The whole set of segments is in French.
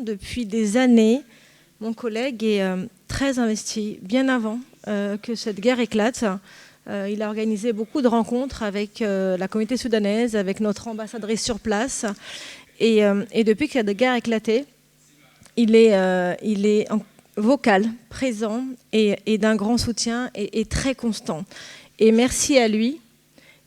depuis des années, mon collègue est très investi, bien avant que cette guerre éclate. Il a organisé beaucoup de rencontres avec la communauté soudanaise, avec notre ambassadrice sur place. Et depuis que cette guerre a éclaté, il est vocal, présent et d'un grand soutien et très constant. Et merci à lui.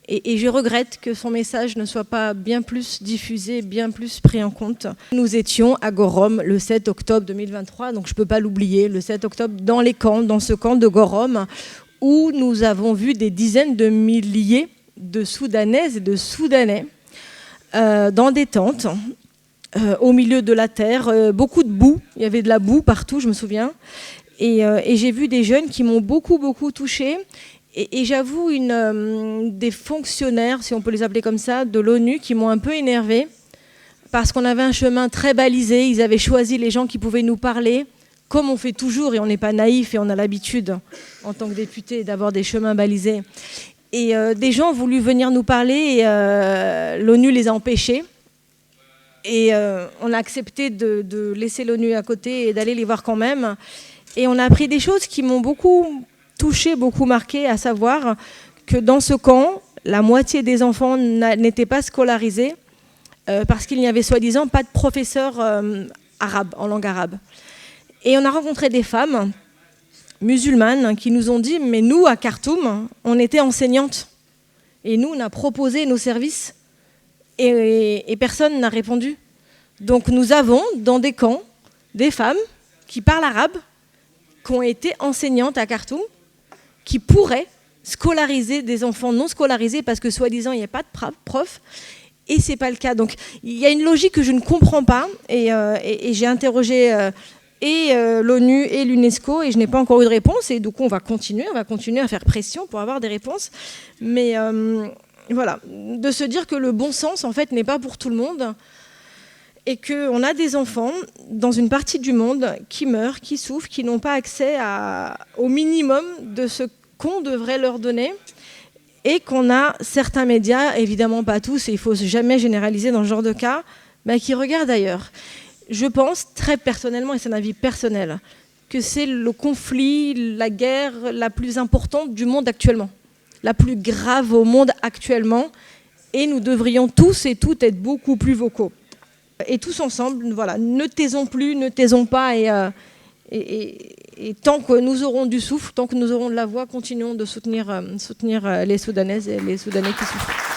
Et je regrette que son message ne soit pas bien plus diffusé, bien plus pris en compte. Nous étions à Gorom le 7 octobre 2023, donc je ne peux pas l'oublier, le 7 octobre dans les camps, dans ce camp de Gorom, où nous avons vu des dizaines de milliers de Soudanaises et de Soudanais dans des tentes, au milieu de la terre, beaucoup de boue, il y avait de la boue partout, je me souviens. Et j'ai vu des jeunes qui m'ont beaucoup touchée. Et j'avoue, des fonctionnaires, si on peut les appeler comme ça, de l'ONU, qui m'ont un peu énervée, parce qu'on avait un chemin très balisé, ils avaient choisi les gens qui pouvaient nous parler, comme on fait toujours, et on n'est pas naïf, et on a l'habitude, en tant que député, d'avoir des chemins balisés. Et des gens ont voulu venir nous parler, et l'ONU les a empêchés. Et on a accepté de laisser l'ONU à côté et d'aller les voir quand même. Et on a appris des choses qui m'ont beaucoup touché, beaucoup marqué, à savoir que dans ce camp, la moitié des enfants n'étaient pas scolarisés parce qu'il n'y avait soi-disant pas de professeurs arabes, en langue arabe. Et on a rencontré des femmes musulmanes qui nous ont dit « mais nous, à Khartoum, on était enseignantes. Et nous, on a proposé nos services et personne n'a répondu. Donc nous avons dans des camps des femmes qui parlent arabe, qui ont été enseignantes à Khartoum, qui pourraient scolariser des enfants non scolarisés parce que soi-disant il n'y a pas de prof, et ce n'est pas le cas. Donc il y a une logique que je ne comprends pas, et j'ai interrogé l'ONU et l'UNESCO et je n'ai pas encore eu de réponse, et du coup on va continuer à faire pression pour avoir des réponses. Mais voilà, de se dire que le bon sens en fait n'est pas pour tout le monde, et qu'on a des enfants dans une partie du monde qui meurent, qui souffrent, qui n'ont pas accès au minimum de ce qu'on devrait leur donner, et qu'on a certains médias, évidemment pas tous, et il ne faut jamais généraliser dans ce genre de cas, mais qui regardent ailleurs. Je pense très personnellement, et c'est un avis personnel, que c'est le conflit, la guerre la plus importante du monde actuellement, la plus grave au monde actuellement, et nous devrions tous et toutes être beaucoup plus vocaux. Et tous ensemble, voilà, ne taisons plus, ne taisons pas, et tant que nous aurons du souffle, tant que nous aurons de la voix, continuons de soutenir les Soudanaises et les Soudanais qui souffrent.